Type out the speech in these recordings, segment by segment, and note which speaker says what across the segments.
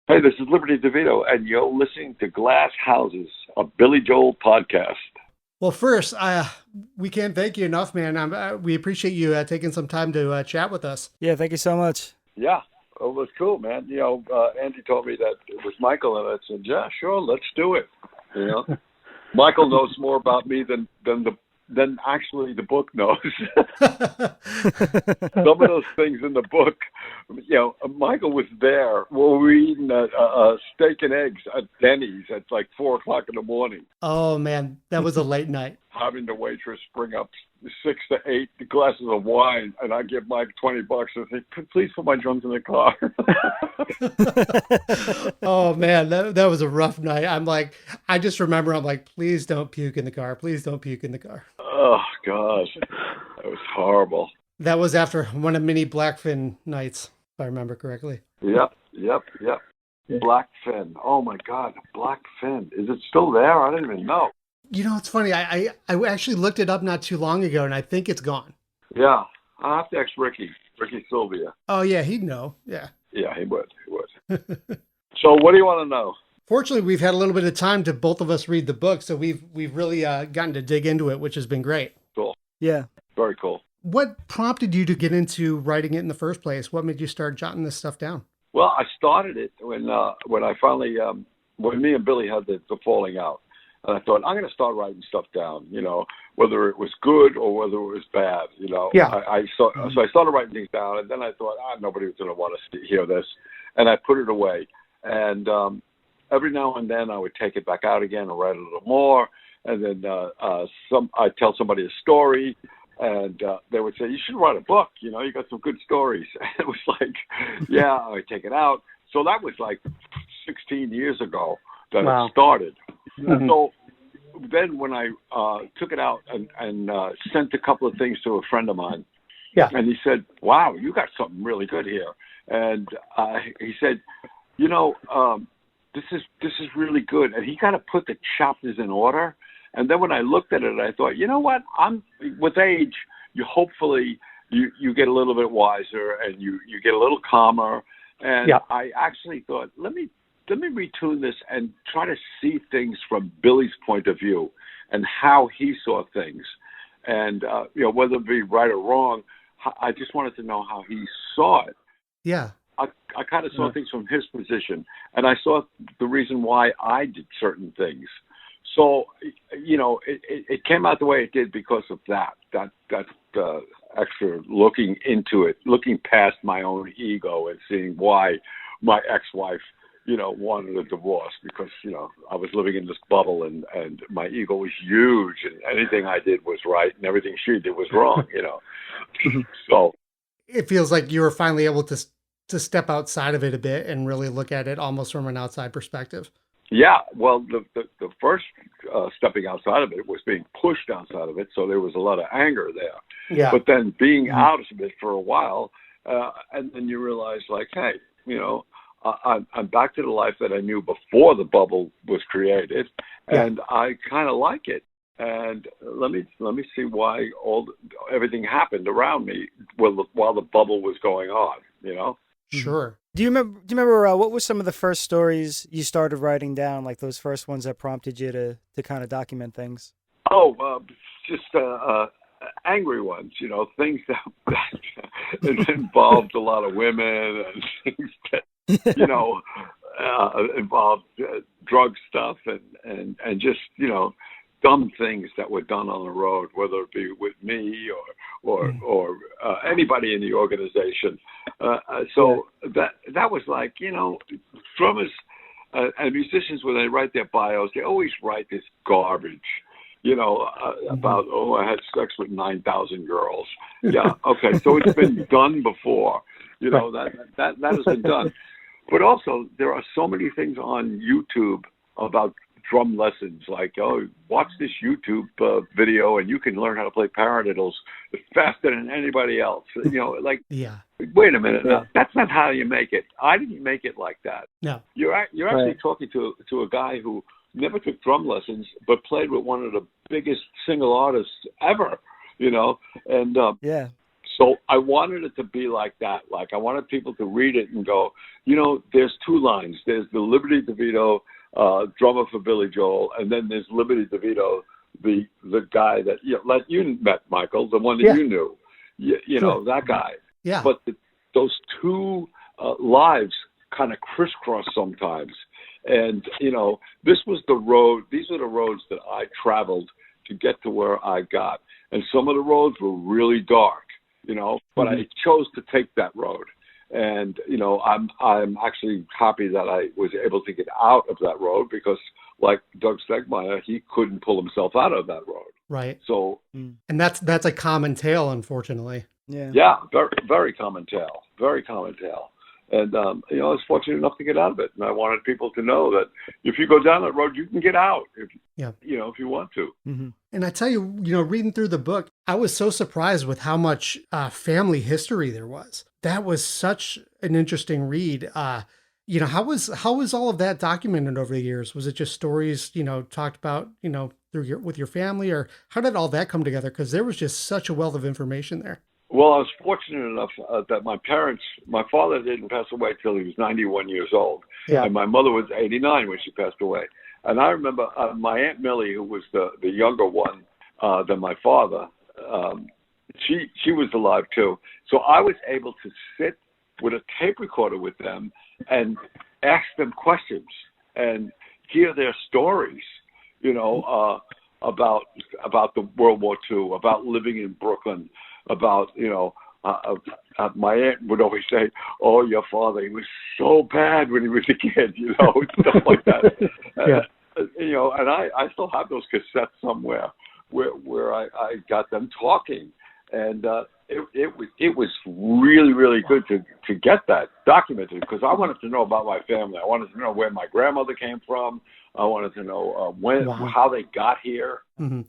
Speaker 1: Hey, this is Liberty DeVitto, and you're listening to Glass Houses, a Billy Joel podcast.
Speaker 2: Well, first, we can't thank you enough, man. We appreciate you taking some time to chat with us.
Speaker 3: Yeah, thank you so much.
Speaker 1: Yeah, it was cool, man. Andy told me that it was Michael, and I said, yeah, sure, let's do it. Michael knows more about me than actually the book knows. Some of those things in the book, Michael was there. We were eating steak and eggs at Denny's at like 4:00 in the morning.
Speaker 2: Oh, man, that was a late night.
Speaker 1: Having the waitress bring up 6 to 8 glasses of wine, and I give Mike $20 and say, please put my drums in the car.
Speaker 2: Oh, man, that was a rough night. I just remember, please don't puke in the car. Please don't puke in the car.
Speaker 1: Oh, gosh, that was horrible.
Speaker 2: That was after one of many Blackfin nights, if I remember correctly.
Speaker 1: Yep. Blackfin. Oh, my God, Blackfin. Is it still there? I didn't even know.
Speaker 2: It's funny. I actually looked it up not too long ago, and I think it's gone.
Speaker 1: Yeah. I'll have to ask Ricky Sylvia.
Speaker 2: Oh, yeah, he'd know. Yeah.
Speaker 1: Yeah, he would. So what do you want to know?
Speaker 2: Fortunately, we've had a little bit of time to both of us read the book, so we've really gotten to dig into it, which has been great.
Speaker 1: Cool.
Speaker 3: Yeah.
Speaker 1: Very cool.
Speaker 2: What prompted you to get into writing it in the first place? What made you start jotting this stuff down?
Speaker 1: Well, I started it when I finally, when me and Billy had the falling out. And I thought, I'm going to start writing stuff down, whether it was good or whether it was bad,
Speaker 2: Yeah.
Speaker 1: So I started writing things down, and then I thought, nobody was going to want to hear this. And I put it away. And every now and then I would take it back out again and write a little more. And then I'd tell somebody a story, and they would say, you should write a book. You got some good stories. And it was like, yeah, I would take it out. So that was like 16 years ago that it started. Mm-hmm. So then when I took it out and sent a couple of things to a friend of mine, and he said, wow, you got something really good here. And he said, this is really good. And he kind of put the chapters in order. And then when I looked at it, I thought, you know what? With age, you hopefully you get a little bit wiser and you get a little calmer. And I actually thought, let me retune this and try to see things from Billy's point of view and how he saw things. And, whether it be right or wrong, I just wanted to know how he saw it.
Speaker 2: Yeah.
Speaker 1: I kind of saw things from his position, and I saw the reason why I did certain things. So, it came out the way it did because of that extra looking into it, looking past my own ego and seeing why my ex-wife, wanted a divorce because, I was living in this bubble and my ego was huge and anything I did was right and everything she did was wrong, So
Speaker 2: it feels like you were finally able to step outside of it a bit and really look at it almost from an outside perspective.
Speaker 1: Yeah, well, the first stepping outside of it was being pushed outside of it, so there was a lot of anger there.
Speaker 2: Yeah.
Speaker 1: But then being out of it for a while, and then you realize, like, hey, I'm back to the life that I knew before the bubble was created, and I kind of like it. And let me see why everything happened around me while the bubble was going on.
Speaker 2: Sure.
Speaker 3: Do you remember what were some of the first stories you started writing down, like those first ones that prompted you to kind of document things?
Speaker 1: Oh, just angry ones, things that involved a lot of women and things that, involved drug stuff and just, dumb things that were done on the road, whether it be with me or anybody in the organization. So that was like, drummers and musicians, when they write their bios, they always write this garbage, about, I had sex with 9,000 girls. Yeah, okay, so it's been done before. That has been done. But also, there are so many things on YouTube about drum lessons, like, watch this YouTube video and you can learn how to play paradiddles faster than anybody else. Wait a minute, that's not how you make it. I didn't make it like that.
Speaker 2: No.
Speaker 1: You're actually talking to a guy who never took drum lessons, but played with one of the biggest single artists ever, and So I wanted it to be like that. Like, I wanted people to read it and go, there's two lines. There's the Liberty DeVitto, drummer for Billy Joel, and then there's Liberty DeVitto, the guy that you met, Michael, the one that you knew. You know, that guy.
Speaker 2: Yeah.
Speaker 1: But those two lives kind of crisscross sometimes. And, this was the road. These are the roads that I traveled to get to where I got. And some of the roads were really dark, but I chose to take that road. And, I'm actually happy that I was able to get out of that road because, like Doug Stegmeyer, he couldn't pull himself out of that road.
Speaker 2: Right.
Speaker 1: So,
Speaker 2: and that's a common tale, unfortunately.
Speaker 1: Yeah, very, very common tale. Very common tale. And, I was fortunate enough to get out of it. And I wanted people to know that if you go down that road, you can get out if you want to.
Speaker 2: Mm-hmm. And I tell you, reading through the book, I was so surprised with how much family history there was. That was such an interesting read. How was all of that documented over the years? Was it just stories, talked about, with your family, or how did all that come together? Because there was just such a wealth of information there.
Speaker 1: Well, I was fortunate enough that my father didn't pass away till he was 91 years old.
Speaker 2: Yeah.
Speaker 1: And my mother was 89 when she passed away. And I remember my Aunt Millie, who was the younger one than my father, she was alive too. So I was able to sit with a tape recorder with them and ask them questions and hear their stories, about the World War II, about living in Brooklyn, about, my aunt would always say, "Oh, your father, he was so bad when he was a kid," stuff like that.
Speaker 2: Yeah.
Speaker 1: And I still have those cassettes somewhere where I got them talking. And it was really, really good to get that documented because I wanted to know about my family. I wanted to know where my grandmother came from. I wanted to know how they got here.
Speaker 2: Mm-hmm.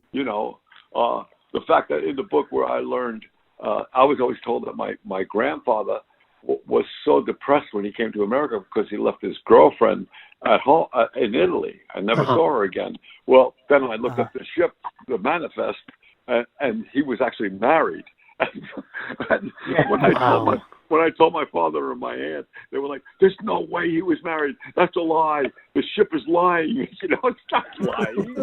Speaker 1: The fact that in the book where I learned, I was always told that my grandfather was so depressed when he came to America because he left his girlfriend at home in Italy and never saw her again. Well, then I looked up the ship, the manifest, and he was actually married. And when I told my father and my aunt, they were like, "There's no way he was married. That's a lie. The ship is lying." It's not lying.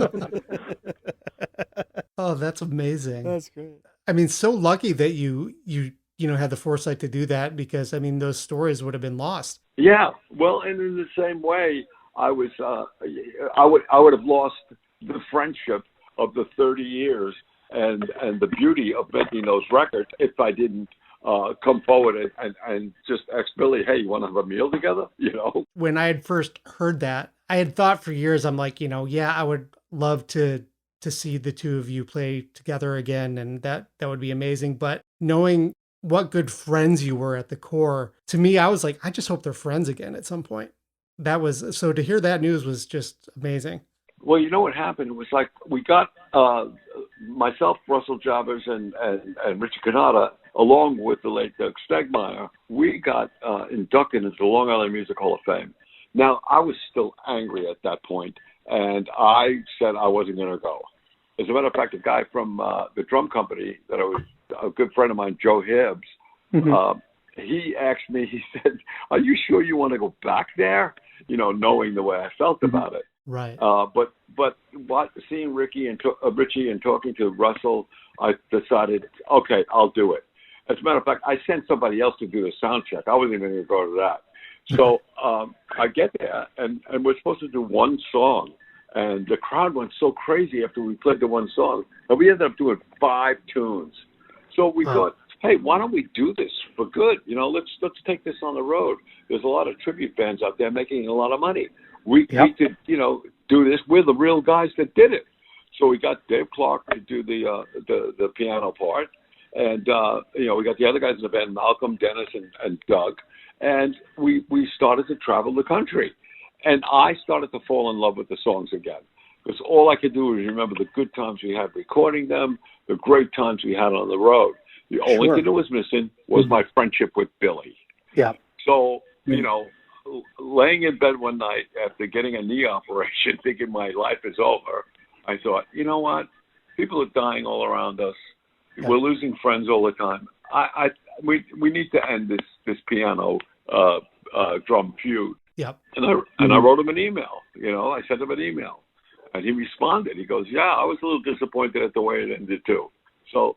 Speaker 2: Oh, that's amazing.
Speaker 3: That's great.
Speaker 2: I mean, so lucky that you had the foresight to do that because, I mean, those stories would have been lost.
Speaker 1: Yeah. Well, and in the same way, I would have lost the friendship of the 30 years and the beauty of making those records if I didn't come forward and just ask Billy, "Hey, you want to have a meal together?"
Speaker 2: When I had first heard that, I had thought for years, I'm like, I would love to see the two of you play together again, and that would be amazing. But knowing what good friends you were at the core, to me, I was like, I just hope they're friends again at some point. So to hear that news was just amazing.
Speaker 1: Well, what happened? It was like we got myself, Russell Javers, and Richie Canada, along with the late Doug Stegmeyer, we got inducted into the Long Island Music Hall of Fame. Now, I was still angry at that point, and I said I wasn't going to go. As a matter of fact, a guy from the drum company that I was a good friend of mine, Joe Hibbs, he asked me, he said, "Are you sure you want to go back there?" Knowing the way I felt about it.
Speaker 2: Right.
Speaker 1: But seeing Richie and talking to Russell, I decided, okay, I'll do it. As a matter of fact, I sent somebody else to do the sound check. I wasn't even going to go to that. So I get there, and we're supposed to do one song. And the crowd went so crazy after we played the one song. And we ended up doing 5 tunes. So we thought, hey, why don't we do this for good? Let's take this on the road. There's a lot of tribute bands out there making a lot of money. We could, do this. We're the real guys that did it. So we got Dave Clark to do the piano part. And, we got the other guys in the band, Malcolm, Dennis, and Doug. And we started to travel the country. And I started to fall in love with the songs again. Because all I could do was remember the good times we had recording them, the great times we had on the road. The only thing that was missing was my friendship with Billy.
Speaker 2: Yeah.
Speaker 1: So, laying in bed one night after getting a knee operation, thinking my life is over, I thought, you know what? People are dying all around us. Yeah. We're losing friends all the time. we need to end this piano drum feud.
Speaker 2: Yep.
Speaker 1: And I wrote him an email. I sent him an email, and he responded. He goes, "Yeah, I was a little disappointed at the way it ended too." So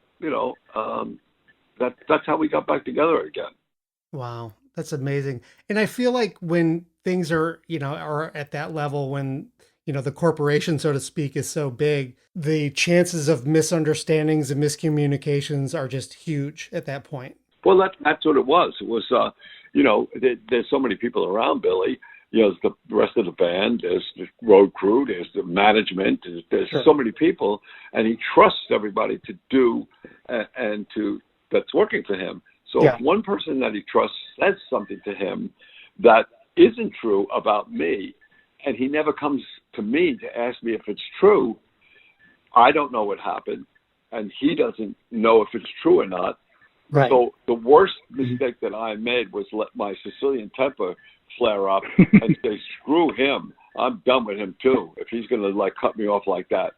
Speaker 1: that's how we got back together again.
Speaker 2: Wow, that's amazing. And I feel like when things are are at that level, when the corporation, so to speak, is so big, the chances of misunderstandings and miscommunications are just huge at that point.
Speaker 1: Well, that's what it was. It was, there's so many people around Billy. There's the rest of the band, there's the road crew, there's the management, there's so many people, and he trusts everybody to do and to that's working for him. So if one person that he trusts says something to him that isn't true about me, and he never comes to me to ask me if it's true, I don't know what happened, and he doesn't know if it's true or not.
Speaker 2: Right.
Speaker 1: So the worst mistake that I made was let my Sicilian temper flare up and say, screw him. I'm done with him too. If he's going to cut me off like that.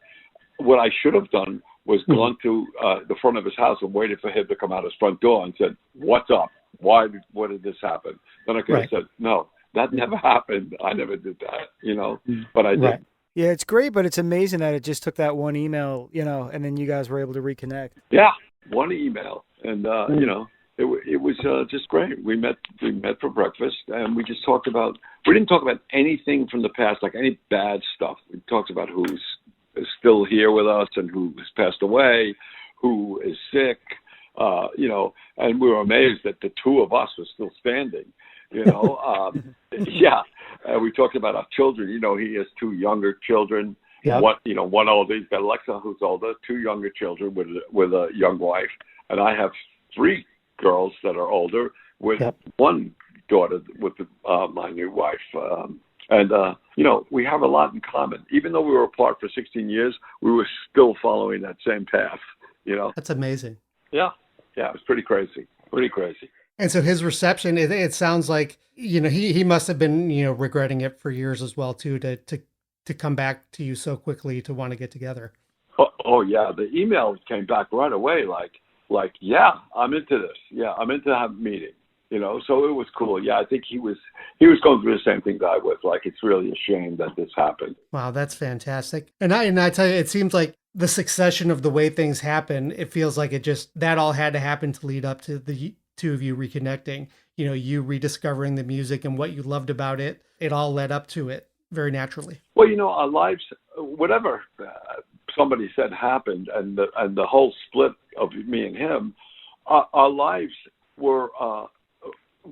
Speaker 1: What I should have done was gone to the front of his house and waited for him to come out his front door and said, "What's up? What did this happen?" Then I could have said, "No, that never happened. I never did that," but I did.
Speaker 3: Right. Yeah, it's great, but it's amazing that it just took that one email, and then you guys were able to reconnect.
Speaker 1: Yeah, one email. And, it was just great. We met for breakfast, and we just talked about, we didn't talk about anything from the past, like any bad stuff. We talked about who's still here with us and who has passed away, who is sick, and we were amazed that the two of us were still standing, yeah. We talked about our children. He has two younger children.
Speaker 2: Yep.
Speaker 1: One older. He's got Alexa, who's older, two younger children with a young wife. And I have three girls that are older with one daughter with my new wife. We have a lot in common. Even though we were apart for 16 years, we were still following that same path,
Speaker 2: That's amazing.
Speaker 1: Yeah. Yeah, it was pretty crazy. Pretty crazy.
Speaker 2: And so his reception, it sounds like, he must have been, regretting it for years as well, too, to come back to you so quickly to want to get together.
Speaker 1: Oh yeah. The email came back right away. Like, yeah, I'm into this. Yeah, I'm into having a meeting, so it was cool. Yeah, I think he was going through the same thing that I was. Like, it's really a shame that this happened.
Speaker 2: Wow, that's fantastic. And I tell you, it seems like the succession of the way things happen, it feels like that all had to happen to lead up to the two of you reconnecting, you rediscovering the music and what you loved about it. It all led up to it very naturally.
Speaker 1: Well, our lives, whatever somebody said happened, and the whole split of me and him, our lives were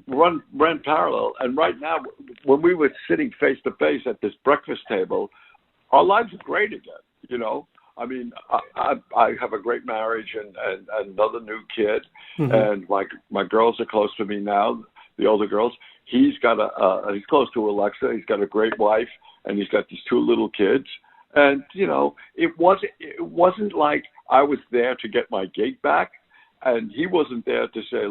Speaker 1: ran parallel. And right now, when we were sitting face to face at this breakfast table, our lives are great again. I mean, I have a great marriage and another new kid, and my girls are close to me now. The older girls. He's he's close to Alexa. He's got a great wife, and he's got these two little kids. And, it wasn't like I was there to get my gig back, and he wasn't there to say,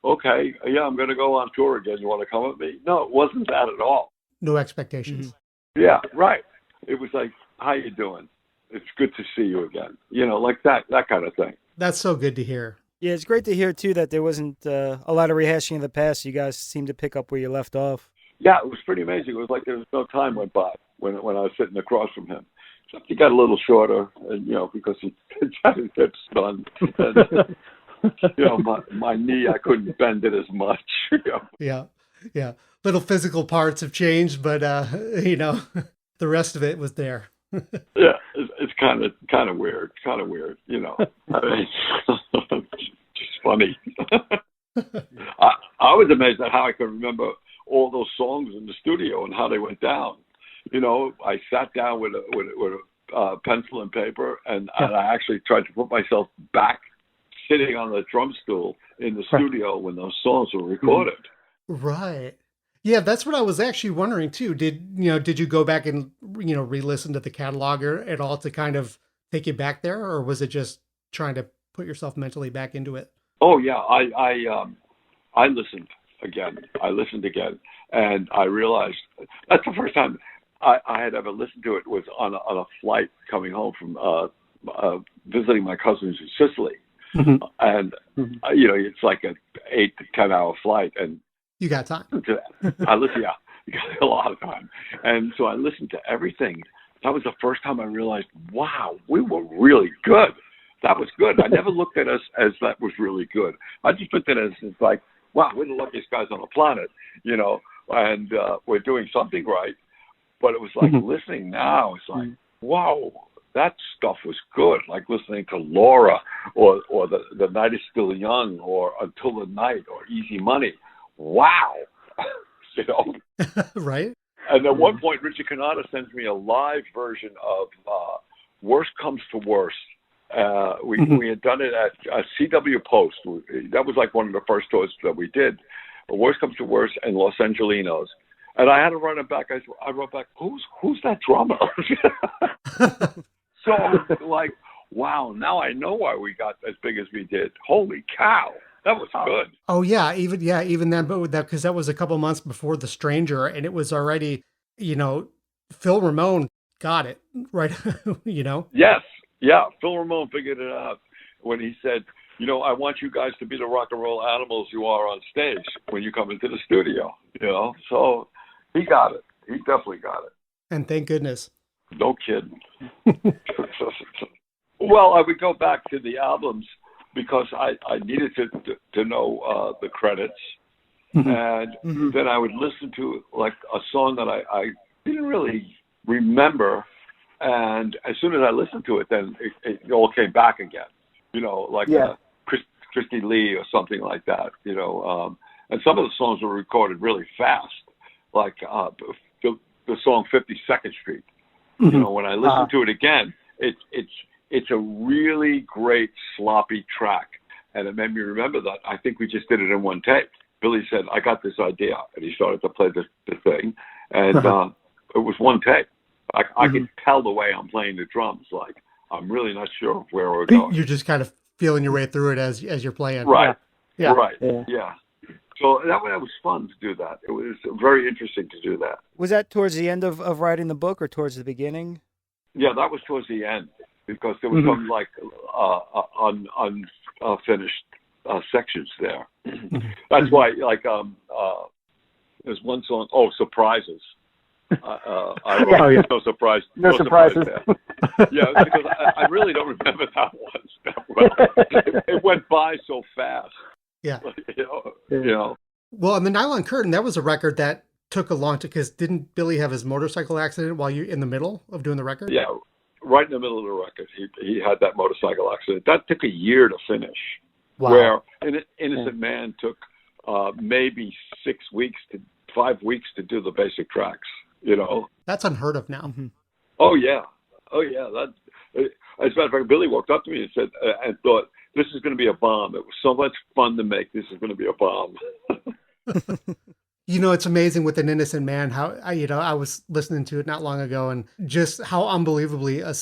Speaker 1: okay, yeah, I'm going to go on tour again. You want to come with me? No, it wasn't that at all.
Speaker 2: No expectations.
Speaker 1: Yeah, right. It was like, how you doing? It's good to see you again. Like that kind of thing.
Speaker 2: That's so good to hear.
Speaker 3: Yeah, it's great to hear, too, that there wasn't a lot of rehashing of the past. You guys seemed to pick up where you left off.
Speaker 1: Yeah, it was pretty amazing. It was like there was no time went by when I was sitting across from him. Except he got a little shorter, and because he had his hips done. And, my knee, I couldn't bend it as much.
Speaker 2: Yeah. Little pisical parts have changed, but the rest of it was there.
Speaker 1: Yeah, it's kind of weird. I mean, just funny. I was amazed at how I could remember all those songs in the studio and how they went down. I sat down with a pencil and paper, and I actually tried to put myself back sitting on the drum stool in the studio when those songs were recorded.
Speaker 2: Right. Yeah, that's what I was actually wondering too. Did you go back and re-listen to the catalog at all to kind of take you back there, or was it just trying to put yourself mentally back into it?
Speaker 1: Oh yeah, I listened again. And I realized that's the first time I had ever listened to it was on a flight coming home from visiting my cousins in Sicily. And it's like an 8 to 10 hour flight, and
Speaker 2: You got time.
Speaker 1: I listen. Yeah, you got a lot of time, and so I listened to everything. That was the first time I realized, wow, we were really good. That was good. I never looked at us as that was really good. I just looked at it as like, wow, we're the luckiest guys on the planet, and we're doing something right. But it was like listening now, it's like, wow, that stuff was good. Like listening to Laura or the Night is Still Young or Until the Night or Easy Money. Wow.
Speaker 2: Right.
Speaker 1: And at one point, Richard Cannata sends me a live version of Worst Comes to Worst. We had done it at CW Post. That was like one of the first tours that we did. Worst Comes to Worst and Los Angelinos. And I had to run it back. I wrote back, who's that drummer? So like, wow, now I know why we got as big as we did. Holy cow. That was good.
Speaker 2: Oh yeah, even then, but with that, because that was a couple months before The Stranger, and it was already, Phil Ramone got it right.
Speaker 1: Yes, yeah. Phil Ramone figured it out when he said, I want you guys to be the rock and roll animals you are on stage when you come into the studio. So he got it. He definitely got it.
Speaker 2: And thank goodness.
Speaker 1: No kidding. Well, I would go back to the albums, because I needed to know the credits, and then I would listen to like a song that I didn't really remember, and as soon as I listened to it, then it all came back again, like Christy Lee or something like that, and some of the songs were recorded really fast, like the song 52nd Street. When I listened to it again, it's a really great sloppy track, and it made me remember that I think we just did it in one take. Billy said, I got this idea, and he started to play the thing, and it was one take. I could tell the way I'm playing the drums, like I'm really not sure where we're going.
Speaker 2: You're just kind of feeling your way through it as you're playing.
Speaker 1: Right.
Speaker 2: Yeah.
Speaker 1: Right. Yeah. So that was fun to do that. It was very interesting to do that.
Speaker 3: Was that towards the end of writing the book or towards the beginning?
Speaker 1: Yeah, that was towards the end, because there was some like unfinished sections there. That's why, like, there's one song, Surprises. I wrote No Surprise.
Speaker 4: No surprises.
Speaker 1: Yeah, because I really don't remember that one that well. It went by so fast.
Speaker 2: Yeah.
Speaker 1: Well,
Speaker 2: and the Nylon Curtain, that was a record that took a long time, because didn't Billy have his motorcycle accident while you're in the middle of doing the record?
Speaker 1: Yeah, right in the middle of the record. He had that motorcycle accident. That took a year to finish.
Speaker 2: Wow.
Speaker 1: Where Innocent Man took maybe 5 weeks to do the basic tracks,
Speaker 2: That's unheard of now.
Speaker 1: Oh, yeah. That, as a matter of fact, Billy walked up to me and said, and thought, this is going to be a bomb. It was so much fun to make. This is going to be a bomb.
Speaker 2: It's amazing with An Innocent Man, how, I was listening to it not long ago, and just how unbelievably, a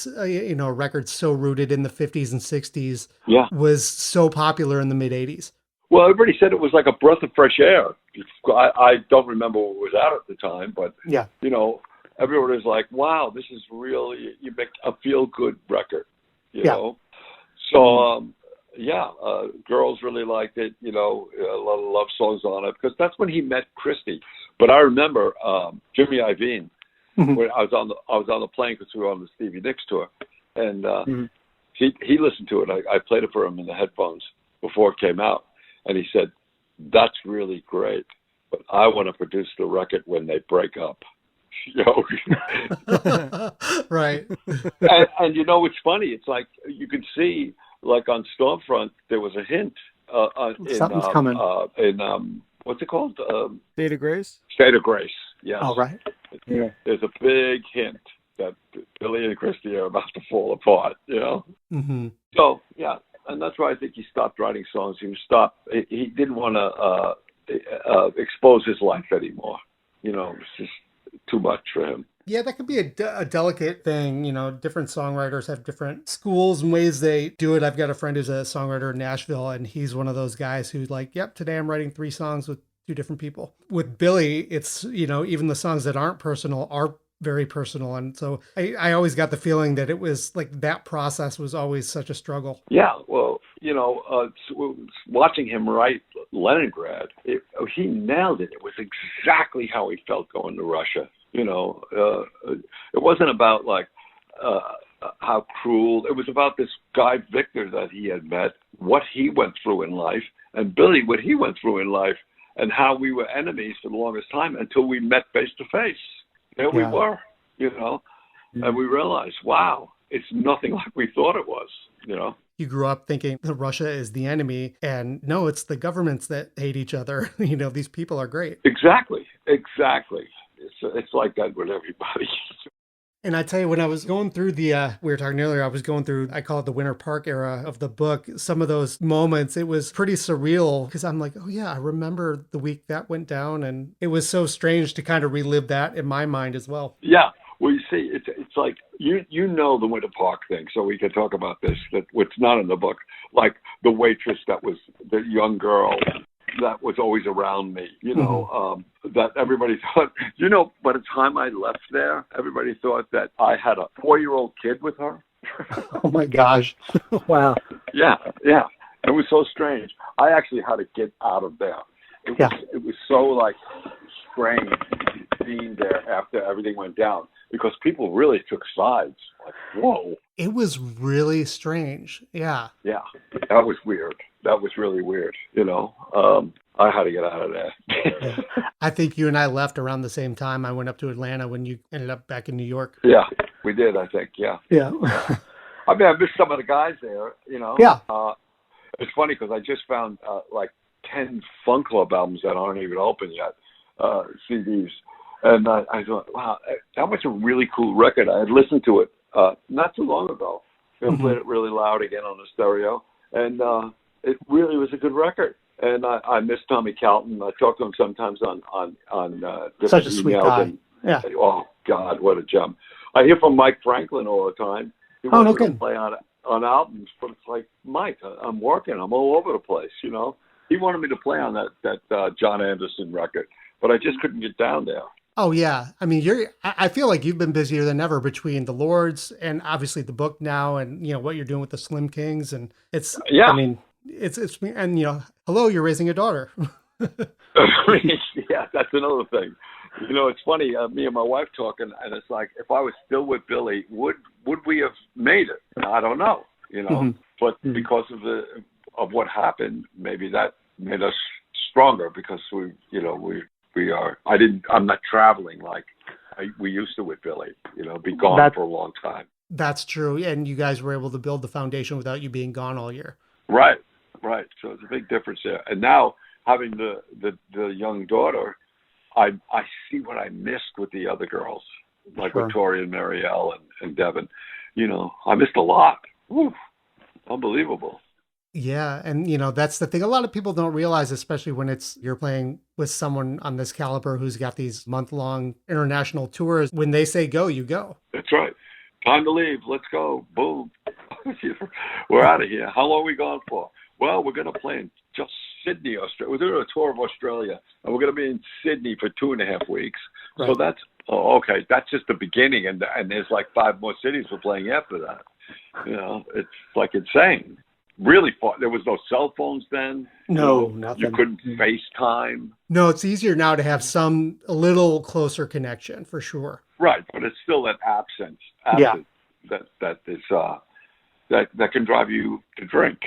Speaker 2: record so rooted in the 50s and 60s was so popular in the mid 80s.
Speaker 1: Well, everybody said it was like a breath of fresh air. I don't remember what was out at the time, but, everyone was like, wow, this is really, you make a feel-good record, you know? So, girls really liked it, a lot of love songs on it, because that's when he met Christy. But I remember Jimmy Iovine, when I was on the plane, because we were on the Stevie Nicks tour, and he listened to it. I played it for him in the headphones before it came out, and he said, that's really great, but I want to produce the record when they break up.
Speaker 2: Right.
Speaker 1: And it's funny. It's like you can see, like on Stormfront, there was a hint.
Speaker 4: Something's coming.
Speaker 1: What's it called?
Speaker 3: State of Grace?
Speaker 1: State of Grace, yes.
Speaker 4: Oh, right. Yeah.
Speaker 1: There's a big hint that Billy and Christy are about to fall apart, So, and that's why I think he stopped writing songs. He didn't want to expose his life anymore. It's just too much for him.
Speaker 2: Yeah, that could be a delicate thing. Different songwriters have different schools and ways they do it. I've got a friend who's a songwriter in Nashville, and he's one of those guys who's like, yep, today I'm writing 3 songs with 2 different people. With Billy, it's, even the songs that aren't personal are very personal. And so I always got the feeling that it was like that process was always such a struggle.
Speaker 1: Yeah, well, watching him write Leningrad, he nailed it. It was exactly how he felt going to Russia. It wasn't about like how cruel. It was about this guy Victor that he had met, what he went through in life, and Billy, what he went through in life, and how we were enemies for the longest time until we met face to face. There we were, and we realized, wow, it's nothing like we thought it was,
Speaker 2: You grew up thinking that Russia is the enemy, and no, it's the governments that hate each other. These people are great.
Speaker 1: Exactly. It's like that with everybody.
Speaker 2: And I tell you, when I was going through we were talking earlier, I was going through, I call it the Winter Park era of the book. Some of those moments, it was pretty surreal because I'm like, oh yeah, I remember the week that went down. And it was so strange to kind of relive that in my mind as well.
Speaker 1: Yeah. Well, you see, it's like, the Winter Park thing, so we can talk about this, that what's not in the book, like the waitress that was the young girl that was always around me, that everybody thought, by the time I left there, everybody thought that I had a 4-year-old kid with her.
Speaker 4: Oh my gosh. Wow.
Speaker 1: Yeah. It was so strange. I actually had to get out of there. It was so like strange being there after everything went down because people really took sides. Like, whoa.
Speaker 2: It was really strange. Yeah.
Speaker 1: Yeah. That was weird. That was really weird. I had to get out of there.
Speaker 2: Yeah. I think you and I left around the same time. I went up to Atlanta when you ended up back in New York.
Speaker 1: Yeah, we did, I think. Yeah.
Speaker 4: Yeah.
Speaker 1: I missed some of the guys there,
Speaker 4: Yeah.
Speaker 1: It's funny because I just found like 10 Fun Club albums that aren't even open yet, CDs. And I thought, wow, that was a really cool record. I had listened to it not too long ago. I played it really loud again on the stereo. And it really was a good record. And I miss Tommy Calton. I talk to him sometimes on
Speaker 4: such a sweet guy. Yeah.
Speaker 1: Oh God, what a gem! I hear from Mike Franklin all the time. He wants to play on albums, but it's like, Mike, I'm working. I'm all over the place. He wanted me to play on that John Anderson record, but I just couldn't get down there.
Speaker 2: Oh yeah, I mean, I feel like you've been busier than ever between the Lords and obviously the book now, and what you're doing with the Slim Kings, and it's
Speaker 1: yeah.
Speaker 2: I mean, it's and hello, you're raising a daughter.
Speaker 1: Yeah, that's another thing. It's funny. Me and my wife talking, and it's like, if I was still with Billy, would we have made it? I don't know. But because of what happened, maybe that made us stronger because we are. I'm not traveling like we used to with Billy. Be gone for a long time.
Speaker 2: That's true, and you guys were able to build the foundation without you being gone all year.
Speaker 1: Right. So it's a big difference there. And now having the young daughter, I see what I missed with the other girls, like Victoria and Marielle and Devin. I missed a lot. Woo, unbelievable.
Speaker 2: Yeah, and that's the thing. A lot of people don't realize, especially when you're playing with someone on this caliber who's got these month-long international tours. When they say go, you go.
Speaker 1: That's right. Time to leave. Let's go. Boom. We're out of here. How long are we gone for? Well, we're going to play in just Sydney, Australia. We're doing a tour of Australia, and we're going to be in Sydney for 2.5 weeks. Right. So that's okay. That's just the beginning, and there's like 5 more cities we're playing after that. It's like insane. Really far. There was no cell phones then.
Speaker 4: No, nothing.
Speaker 1: You couldn't FaceTime.
Speaker 2: No, it's easier now to have a little closer connection for sure.
Speaker 1: Right, but it's still that absence that is that can drive you to drink.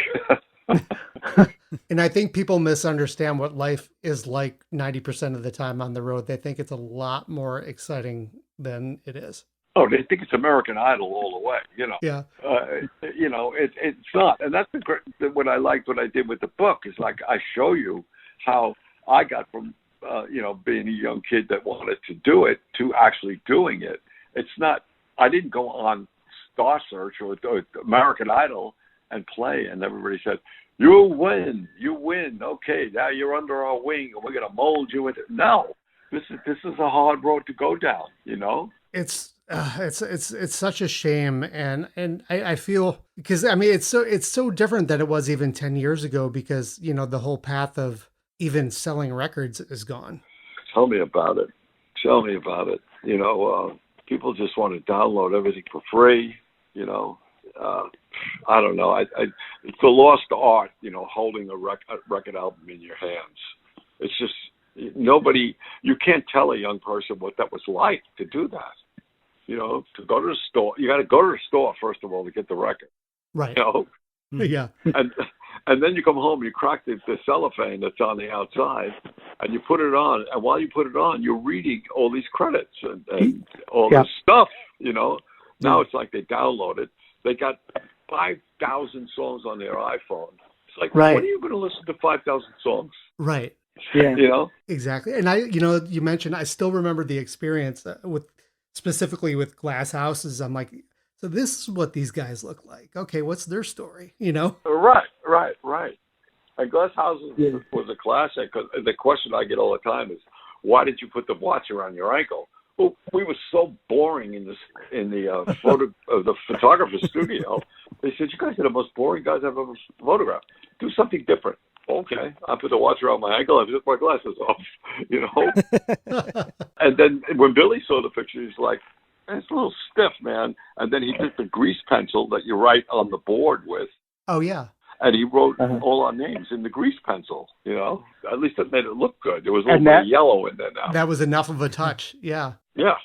Speaker 2: And I think people misunderstand what life is like 90% of the time on the road. They think it's a lot more exciting than it is.
Speaker 1: Oh, they think it's American Idol all the way,
Speaker 2: Yeah.
Speaker 1: It's not. And that's what I liked, what I did with the book is like, I show you how I got from, being a young kid that wanted to do it to actually doing it. It's not, I didn't go on Star Search or American Idol and play, and everybody said, you win. Okay, now you're under our wing, and we're going to mold you into. No, this is a hard road to go down.
Speaker 2: It's such a shame, and I feel because I mean it's so different than it was even 10 years ago because the whole path of even selling records is gone.
Speaker 1: Tell me about it. People just want to download everything for free. I don't know. It's the lost art, holding a record album in your hands. It's just nobody. You can't tell a young person what that was like to do that. To go to the store, you got to go to the store first of all to get the record.
Speaker 2: Right. Yeah.
Speaker 1: And then you come home and you crack the cellophane that's on the outside, and you put it on. And while you put it on, you're reading all these credits and all this stuff. Now it's like they download it. They got 5,000 songs on their iPhone. It's like, when are you going to listen to 5,000 songs?
Speaker 2: Right.
Speaker 3: Yeah.
Speaker 2: Exactly. And you mentioned, I still remember the experience specifically with Glass Houses. I'm like, so this is what these guys look like. Okay, what's their story?
Speaker 1: Right. And Glass Houses was a classic. The question I get all the time is, why did you put the watch around your ankle? Well, we were so boring in the photographer's studio. They said, you guys are the most boring guys I've ever photographed. Do something different. Okay, I put the watch around my ankle. I took my glasses off, And then when Billy saw the picture, he's like, it's a little stiff, man. And then he took the grease pencil that you write on the board with.
Speaker 2: Oh, yeah.
Speaker 1: And he wrote all our names in the grease pencil, At least it made it look good. There was a little bit of yellow in there now.
Speaker 2: That was enough of a touch, yeah.
Speaker 1: Yeah.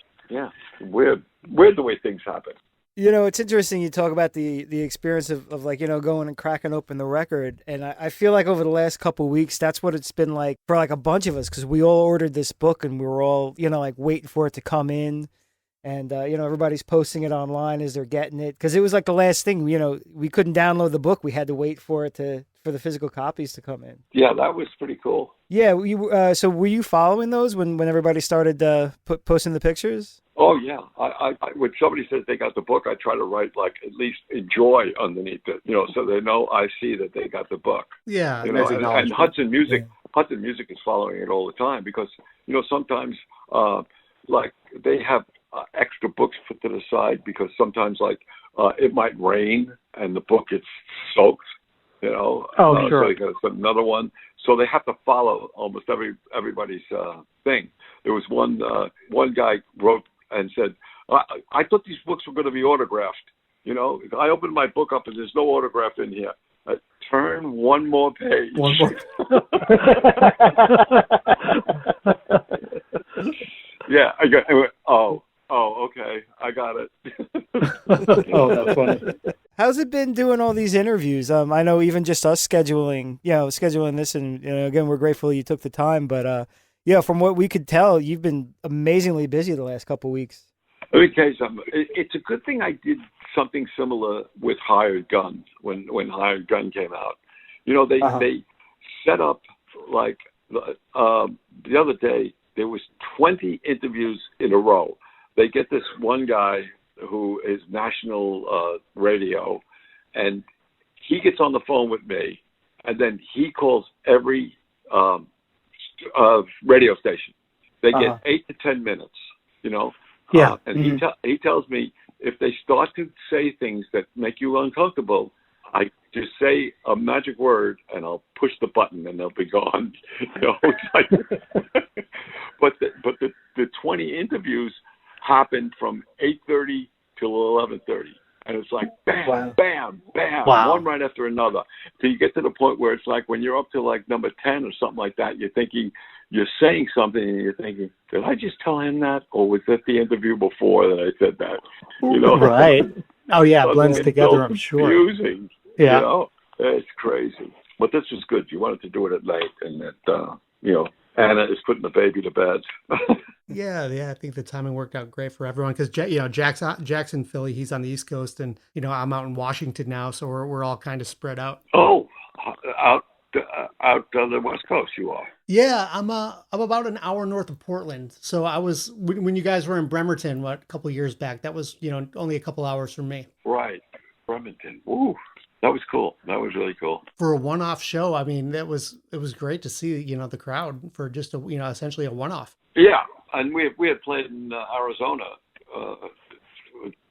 Speaker 1: Weird the way things happen.
Speaker 3: It's interesting you talk about the experience of going and cracking open the record. And I feel like over the last couple of weeks, that's what it's been like for like a bunch of us, because we all ordered this book and we were all, waiting for it to come in. And, everybody's posting it online as they're getting it. Because it was like the last thing, we couldn't download the book. We had to wait for it for the physical copies to come in.
Speaker 1: Yeah, that was pretty cool.
Speaker 3: Yeah. So were you following those when everybody started posting the pictures?
Speaker 1: Oh, yeah. I when somebody says they got the book, I try to write, at least enjoy underneath it, so they know I see that they got the book.
Speaker 2: Yeah.
Speaker 1: And Hudson Music is following it all the time because, sometimes, they have extra books put to the side because sometimes it might rain and the book gets soaked,
Speaker 4: Oh, sure.
Speaker 1: So they got another one. So they have to follow almost everybody's thing. There was one guy wrote and said, I thought these books were going to be autographed. I opened my book up and there's no autograph in here. Turn one more page.
Speaker 4: One more.
Speaker 1: Yeah. Okay. I got it.
Speaker 4: Oh, that's funny.
Speaker 3: How's it been doing all these interviews? I know even just us scheduling this, and again, we're grateful you took the time. But from what we could tell, you've been amazingly busy the last couple of weeks.
Speaker 1: Let me tell you something. It's a good thing I did something similar with Hired Gun when Hired Gun came out. They set up the other day. There was 20 interviews in a row. They get this one guy who is national radio, and he gets on the phone with me, and then he calls every radio station. They get 8 to 10 minutes,
Speaker 4: Yeah.
Speaker 1: And he tells me if they start to say things that make you uncomfortable, I just say a magic word and I'll push the button and they'll be gone. But the 20 interviews happened from 8:30 till 11:30, and it's like bam, bam, bam, one right after another. So you get to the point where it's like when you're up to number 10 or something like that, you're thinking you're saying something and you're thinking, did I just tell him that, or was that the interview before that I said that?
Speaker 4: Right. Oh yeah, it blends together.
Speaker 1: So
Speaker 4: I'm sure.
Speaker 1: Confusing.
Speaker 4: Yeah.
Speaker 1: It's crazy. But this was good. You wanted to do it at night, and that Anna is putting the baby to bed.
Speaker 2: Yeah. I think the timing worked out great for everyone because Jack's in Philly, he's on the East Coast, and I'm out in Washington now, so we're all kind of spread out.
Speaker 1: Oh, out on the West Coast, you are.
Speaker 2: Yeah, I'm about an hour north of Portland. So I was when you guys were in Bremerton, a couple of years back. That was only a couple hours from me.
Speaker 1: Right, Bremerton. Ooh. That was cool. That was really cool.
Speaker 2: For a one-off show, I mean, it was great to see, the crowd for just essentially a one-off.
Speaker 1: Yeah, and we had played in Arizona,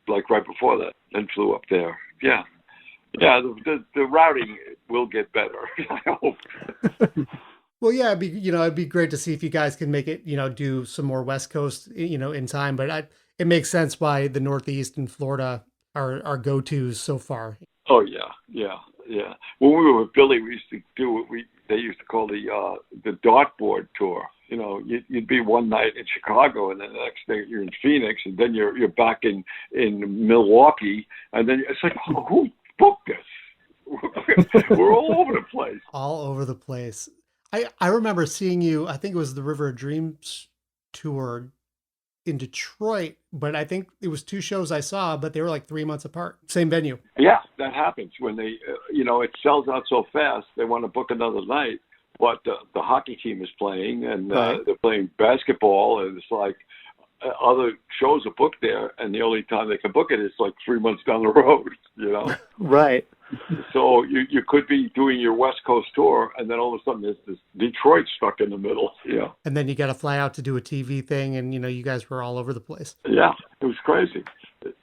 Speaker 1: right before that, and flew up there. Yeah, the routing will get better. I hope.
Speaker 2: Well, yeah, it'd be great to see if you guys can make it, do some more West Coast, in time. But it makes sense why the Northeast and Florida our go-tos so far.
Speaker 1: Oh yeah. When we were with Billy, we used to do what they used to call the dartboard tour. You know, you'd be one night in Chicago, and then the next day you're in Phoenix, and then you're back in Milwaukee, and then it's like, who booked this? We're all over the place.
Speaker 2: All over the place. I remember seeing you, I think it was the River of Dreams tour in Detroit, but I think it was 2 shows I saw, but they were like 3 months apart. Same venue.
Speaker 1: Yeah, that happens when they, it sells out so fast, they want to book another night, but the hockey team is playing, and they're playing basketball, and it's like other shows are booked there, and the only time they can book it is like 3 months down the road,
Speaker 4: Right.
Speaker 1: So you could be doing your West Coast tour, and then all of a sudden there's this Detroit stuck in the middle. Yeah.
Speaker 2: And then you got to fly out to do a TV thing, and you guys were all over the place.
Speaker 1: Yeah, it was crazy.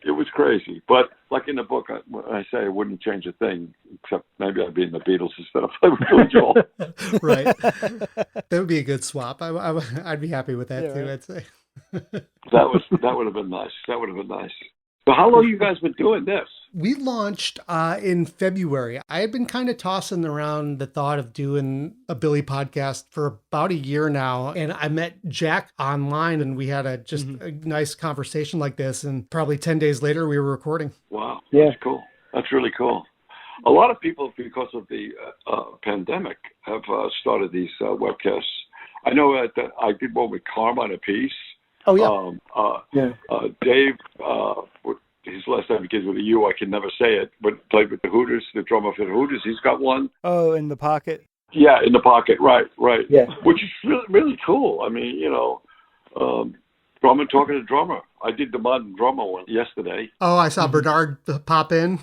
Speaker 1: It was crazy. But like in the book, I say I wouldn't change a thing, except maybe I'd be in the Beatles instead of playing with Billy Joel.
Speaker 2: Right. That would be a good swap. I'd be happy with that too. Right. I'd say.
Speaker 1: That would have been nice. That would have been nice. So how long you guys been doing this?
Speaker 2: We launched in February. I had been kind of tossing around the thought of doing a Billy podcast for about a year now. And I met Jack online, and we had a nice conversation like this. And probably 10 days later, we were recording.
Speaker 1: Wow. Yeah. That's cool. That's really cool. A lot of people, because of the pandemic, have started these webcasts. I know that I did one with Carmine a piece.
Speaker 2: Oh, yeah.
Speaker 1: Dave, his last name begins with a U. I can never say it, but played with the Hooters, the drummer for the Hooters. He's got one.
Speaker 3: Oh, in the pocket?
Speaker 1: Yeah, in the pocket. Right.
Speaker 4: Yeah.
Speaker 1: Which is really, really cool. I mean, drummer talking to drummer. I did the modern drummer one yesterday.
Speaker 2: Oh, I saw Bernard pop in.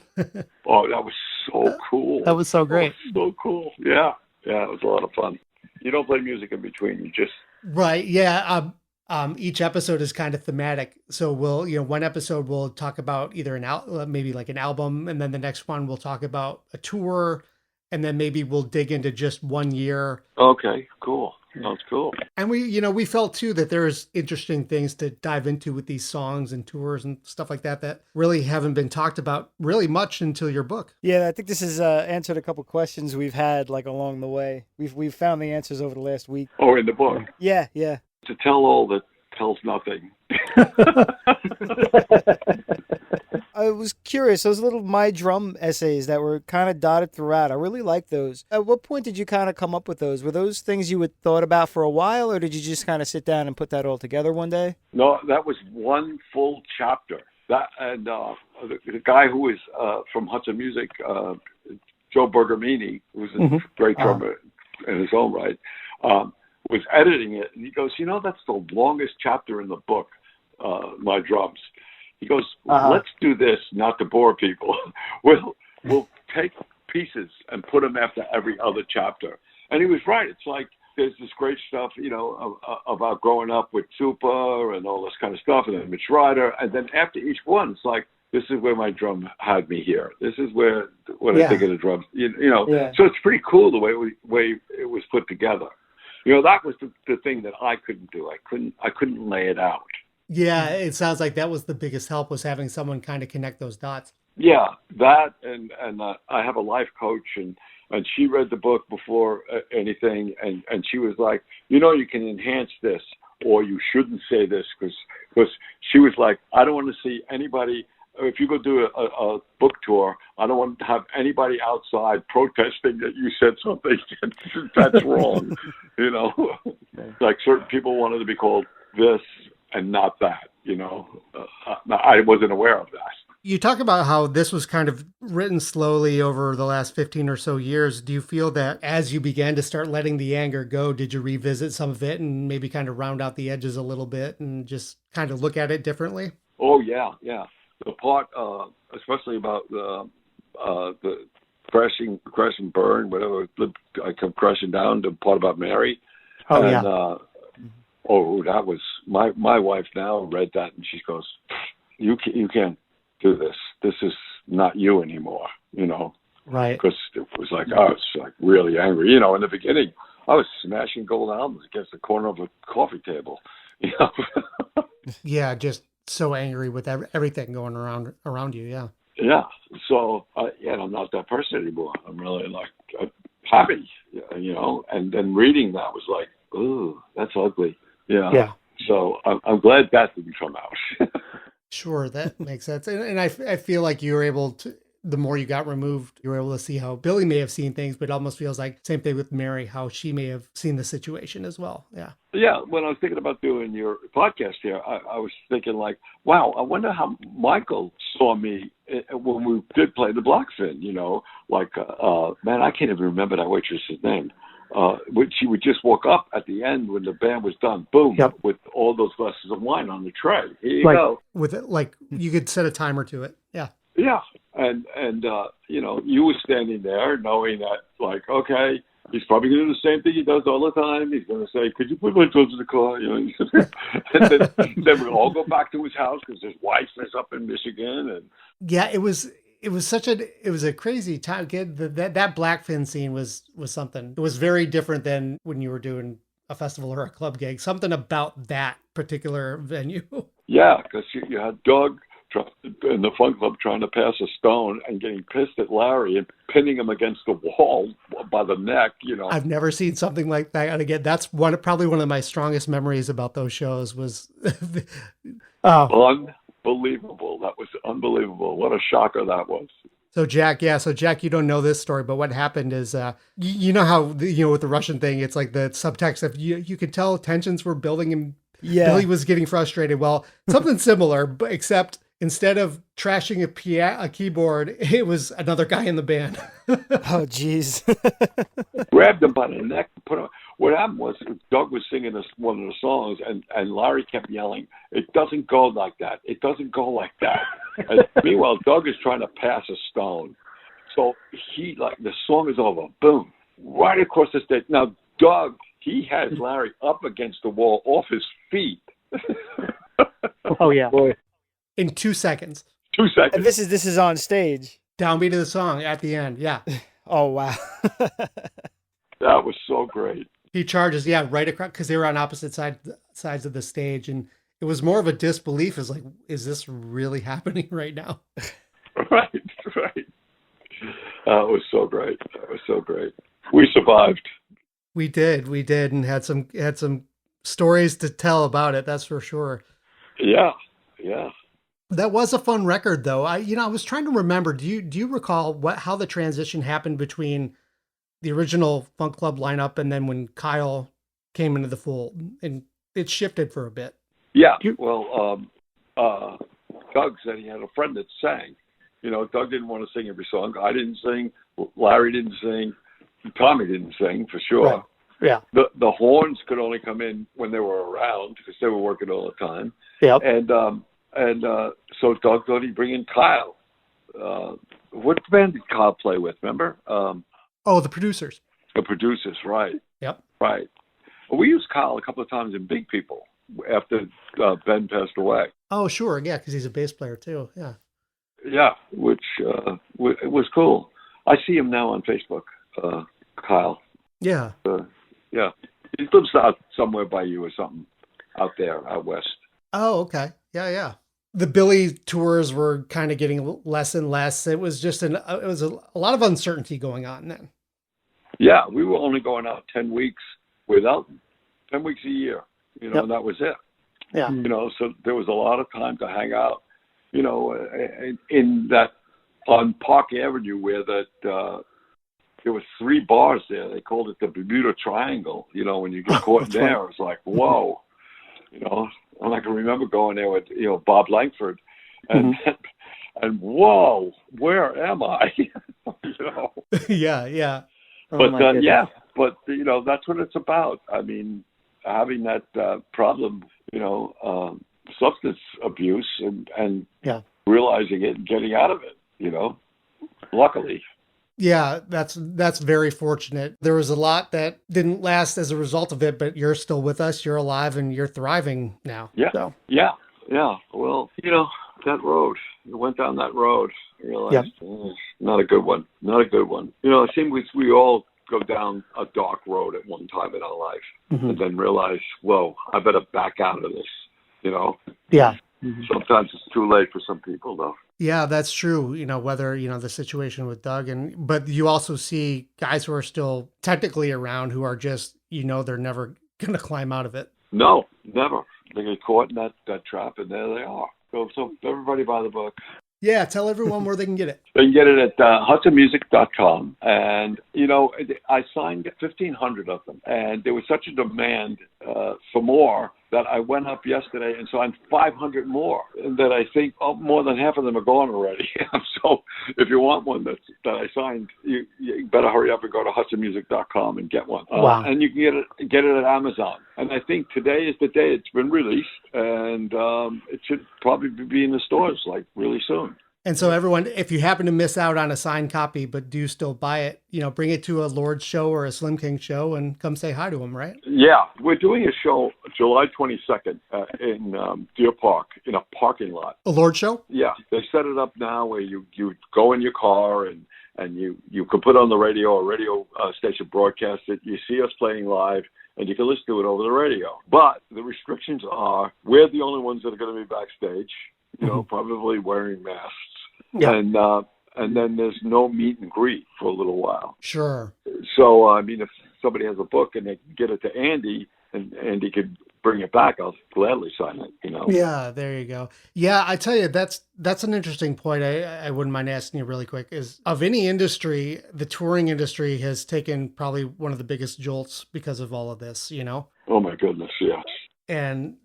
Speaker 1: Oh, that was so cool.
Speaker 4: That was so great.
Speaker 1: So cool. Yeah, it was a lot of fun. You don't play music in between. You just...
Speaker 2: Right, yeah. Each episode is kind of thematic. So one episode we'll talk about either maybe like an album, and then the next one we'll talk about a tour, and then maybe we'll dig into just 1 year.
Speaker 1: Okay, cool. Sounds cool.
Speaker 2: And we felt too that there's interesting things to dive into with these songs and tours and stuff like that really haven't been talked about really much until your book.
Speaker 3: Yeah, I think this has answered a couple questions we've had like along the way. We've found the answers over the last week.
Speaker 1: Oh, in the book?
Speaker 3: Yeah.
Speaker 1: To tell all that tells nothing.
Speaker 3: I was curious, those little My Drum essays that were kind of dotted throughout, I really like those. At what point did you kind of come up with those? Were those things you had thought about for a while, or did you just kind of sit down and put that all together one day?
Speaker 1: No, that was one full chapter. The guy who is from Hudson Music, Joe Bergamini, who's a great drummer in his own right, was editing it, and he goes, that's the longest chapter in the book, My Drums. He goes, let's do this, not to bore people. We'll take pieces and put them after every other chapter. And he was right. It's like there's this great stuff, about growing up with Super and all this kind of stuff, and then Mitch Ryder. And then after each one, it's like, this is where my drum had me here. This is when I think of the drums. So it's pretty cool the way it was put together. That was the thing that I couldn't do. I couldn't lay it out.
Speaker 2: Yeah, it sounds like that was the biggest help, was having someone kind of connect those dots.
Speaker 1: Yeah, that and I have a life coach, and she read the book before anything, and she was like, you can enhance this, or you shouldn't say this, because she was like, I don't want to see anybody. If you go do a book tour, I don't want to have anybody outside protesting that you said something that's wrong. Like certain people wanted to be called this and not that. I wasn't aware of that.
Speaker 2: You talk about how this was kind of written slowly over the last 15 or so years. Do you feel that as you began to start letting the anger go, did you revisit some of it and maybe kind of round out the edges a little bit and just kind of look at it differently?
Speaker 1: Oh, yeah. The part, especially about the crash and burn, whatever, I come crashing down, the part about Mary.
Speaker 4: Oh,
Speaker 1: and,
Speaker 4: yeah.
Speaker 1: That was, my wife now read that, and she goes, you can't do this. This is not you anymore,
Speaker 4: Right.
Speaker 1: Because it was like, I was like really angry. In the beginning, I was smashing gold albums against the corner of a coffee table.
Speaker 2: Yeah, just so angry with everything going around you. Yeah.
Speaker 1: Yeah. So, I'm not that person anymore. I'm really like happy, and then reading that was like, ooh, that's ugly. Yeah.
Speaker 4: Yeah.
Speaker 1: So I'm glad that didn't come out.
Speaker 2: Sure, that makes sense. And I feel like you were able to, the more you got removed, you were able to see how Billy may have seen things, but it almost feels like same thing with Mary, how she may have seen the situation as well. Yeah.
Speaker 1: Yeah. When I was thinking about doing your podcast here, I was thinking like, wow, I wonder how Michael saw me when we did play the Blockfin, like, man, I can't even remember that waitress's name. She would just walk up at the end when the band was done, boom,
Speaker 4: Yep.
Speaker 1: with all those glasses of wine on the tray. Here you
Speaker 4: Like-
Speaker 1: go.
Speaker 2: With it, like you could set a timer to it. Yeah.
Speaker 1: Yeah, and you were standing there knowing that, like, okay, he's probably going to do the same thing he does all the time. He's going to say, "Could you put my clothes in the car?" And then we all go back to his house because his wife is up in Michigan, and
Speaker 2: Yeah, it was a crazy time. That Blackfin scene was something. It was very different than when you were doing a festival or a club gig. Something about that particular venue.
Speaker 1: yeah, because you had Doug in the fun club trying to pass a stone and getting pissed at Larry and pinning him against the wall by the neck.
Speaker 2: I've never seen something like that. And again, that's probably one of my strongest memories about those shows was.
Speaker 1: Unbelievable. That was unbelievable. What a shocker that was.
Speaker 2: So Jack, you don't know this story, but what happened is, you know how, with the Russian thing, it's like the subtext of you could tell tensions were building and Billy was getting frustrated. Well, something similar, but except instead of trashing a keyboard, it was another guy in the band.
Speaker 3: Oh, geez.
Speaker 1: Grabbed him by the neck. What happened was Doug was singing one of the songs, and Larry kept yelling, "It doesn't go like that. It doesn't go like that." And meanwhile, Doug is trying to pass a stone. So the song is over. Boom. Right across the stage. Now, Doug, he has Larry up against the wall off his feet.
Speaker 4: Oh yeah.
Speaker 1: Boy.
Speaker 2: In 2 seconds.
Speaker 1: 2 seconds.
Speaker 3: And this is on stage.
Speaker 2: Downbeat of the song at the end. Yeah.
Speaker 3: Oh, wow.
Speaker 1: That was so great.
Speaker 2: He charges, right across, because they were on opposite sides of the stage. And it was more of a disbelief. Is like, is this really happening right now?
Speaker 1: Right. It was so great. We survived.
Speaker 2: We did, and had some stories to tell about it. That's for sure.
Speaker 1: Yeah.
Speaker 2: That was a fun record, though. I was trying to remember. Do you recall how the transition happened between the original Funk Club lineup and then when Kyle came into the fold, and it shifted for a bit?
Speaker 1: Yeah. Well, Doug said he had a friend that sang. Doug didn't want to sing every song. I didn't sing. Larry didn't sing. Tommy didn't sing for sure.
Speaker 4: Right. Yeah.
Speaker 1: The horns could only come in when they were around because they were working all the time.
Speaker 4: Yep.
Speaker 1: And so Doug thought he'd bring in Kyle. What band did Kyle play with? Remember?
Speaker 2: The Producers.
Speaker 1: The Producers, right?
Speaker 2: Yep.
Speaker 1: Right. Well, we used Kyle a couple of times in Big People after Ben passed away.
Speaker 2: Oh, sure. Yeah, because he's a bass player too. Yeah.
Speaker 1: Yeah, which it was cool. I see him now on Facebook, Kyle.
Speaker 2: Yeah.
Speaker 1: Yeah. He lives out somewhere by you or something out there, out west.
Speaker 2: Oh, okay. Yeah. The Billy tours were kind of getting less and less. It was just a lot of uncertainty going on then.
Speaker 1: Yeah, we were only going out 10 weeks without 10 weeks a year,
Speaker 4: Yep.
Speaker 1: and that was it.
Speaker 4: Yeah.
Speaker 1: So there was a lot of time to hang out, in that on Park Avenue where there were 3 bars there. They called it the Bermuda Triangle. When you get caught in there, it was like, whoa, and I can remember going there with, Bob Langford and, and whoa, where am I?
Speaker 2: Yeah.
Speaker 4: Oh,
Speaker 1: But,
Speaker 4: my goodness.
Speaker 1: but that's what it's about. I mean, having that problem, substance abuse and
Speaker 4: Yeah.
Speaker 1: realizing it and getting out of it, luckily.
Speaker 2: Yeah, that's very fortunate. There was a lot that didn't last as a result of it, but you're still with us. You're alive and you're thriving now.
Speaker 1: Yeah.
Speaker 2: So.
Speaker 1: Yeah. Well, that road, we went down that road, I realized not a good one. It seems we all go down a dark road at one time in our life and then realize, whoa, I better back out of this,
Speaker 4: Yeah.
Speaker 1: Sometimes it's too late for some people, though.
Speaker 2: Yeah, that's true. Whether, the situation with Doug but you also see guys who are still technically around who are just, they're never going to climb out of it.
Speaker 1: No, never. They get caught in that trap, and there they are. So everybody buy the book.
Speaker 2: Yeah, tell everyone where they can get it.
Speaker 1: They can get it at hudsonmusic.com. And, I signed 1,500 of them. And there was such a demand for more that I went up yesterday and signed 500 more. And that I think more than half of them are gone already. So if you want one that I signed, you better hurry up and go to hudsonmusic.com and get one.
Speaker 4: Wow.
Speaker 1: And you can get it at Amazon. And I think today is the day it's been released. And it should probably be in the stores really soon.
Speaker 2: And so everyone, if you happen to miss out on a signed copy, but do still buy it, bring it to a Lord show or a Slim King show and come say hi to them, right?
Speaker 1: Yeah. We're doing a show July 22nd in Deer Park in a parking lot.
Speaker 2: A Lord show?
Speaker 1: Yeah. They set it up now where you go in your car and you can put on the radio, a radio station broadcast it. You see us playing live. And you can listen to it over the radio. But the restrictions are we're the only ones that are going to be backstage, probably wearing masks.
Speaker 4: Yeah.
Speaker 1: And then there's no meet and greet for a little while.
Speaker 2: Sure.
Speaker 1: So, if somebody has a book and they can get it to Andy and Andy could bring it back, I'll gladly sign it,
Speaker 2: Yeah, there you go. Yeah, I tell you, that's an interesting point. I wouldn't mind asking you really quick is of any industry, the touring industry has taken probably one of the biggest jolts because of all of this,
Speaker 1: Oh my goodness, yes.
Speaker 2: And,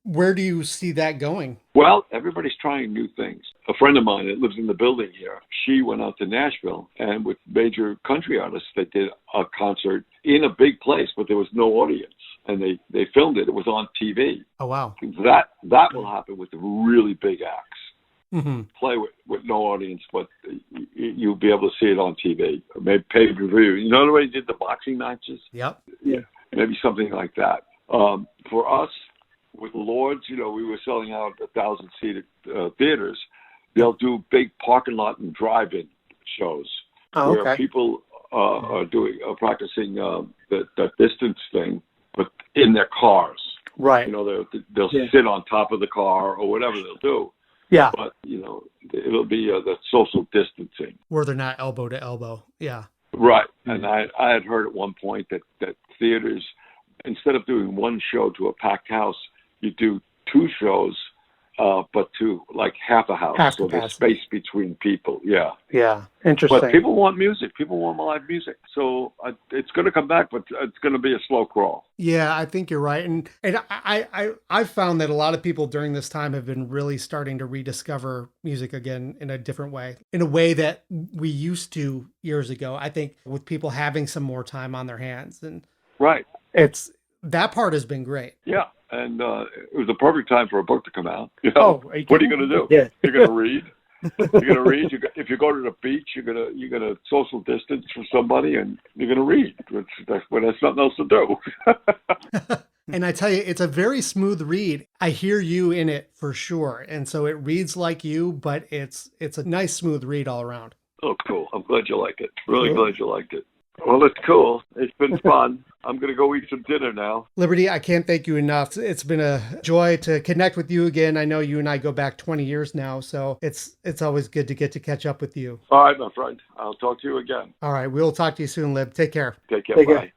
Speaker 2: where do you see that going?
Speaker 1: Well, everybody's trying new things. A friend of mine that lives in the building here, she went out to Nashville and with major country artists, they did a concert in a big place, but there was no audience. And they filmed it. It was on TV.
Speaker 2: Oh, wow.
Speaker 1: That will happen with the really big acts.
Speaker 2: Mm-hmm.
Speaker 1: Play with no audience, but you'll be able to see it on TV. Maybe pay-per-view. You know the way they did the boxing matches?
Speaker 2: Yep.
Speaker 1: Yeah. Maybe something like that. For us, with Lords, we were selling out 1,000-seated theaters. They'll do big parking lot and drive-in shows where people are practicing the distance thing, but in their cars.
Speaker 4: Right.
Speaker 1: They'll sit on top of the car or whatever they'll do.
Speaker 4: Yeah.
Speaker 1: But, it'll be the social distancing.
Speaker 2: Where they're not elbow to elbow. Yeah.
Speaker 1: Right. And I had heard at one point that theaters, instead of doing one show to a packed house, you do two shows, but to half a house.
Speaker 4: Half
Speaker 1: so there's
Speaker 4: capacity.
Speaker 1: space between people. Yeah.
Speaker 4: Yeah. Interesting.
Speaker 1: But people want music. People want live music. So it's going to come back, but it's going to be a slow crawl.
Speaker 2: Yeah, I think you're right. And I've found that a lot of people during this time have been really starting to rediscover music again in a different way, in a way that we used to years ago. I think with people having some more time on their hands. And
Speaker 1: Right.
Speaker 2: That part has been great.
Speaker 1: Yeah. And it was the perfect time for a book to come out.
Speaker 4: Are you
Speaker 1: What are you
Speaker 4: kidding?
Speaker 1: going to do?
Speaker 4: Yeah.
Speaker 1: You're going to read. You're going to read. If you go to the beach, you're going to social distance from somebody, and you're going to read. When there's nothing else to do.
Speaker 2: And I tell you, it's a very smooth read. I hear you in it for sure, and so it reads like you, but it's a nice smooth read all around.
Speaker 1: Oh, cool! I'm glad you liked it. Really glad you liked it. Well, it's cool. It's been fun. I'm going to go eat some dinner now.
Speaker 2: Liberty, I can't thank you enough. It's been a joy to connect with you again. I know you and I go back 20 years now, so it's always good to get to catch up with you.
Speaker 1: All right, my friend. I'll talk to you again.
Speaker 2: All right, we'll talk to you soon, Lib. Take care.
Speaker 1: Take care.
Speaker 4: Take
Speaker 1: Bye.
Speaker 4: care.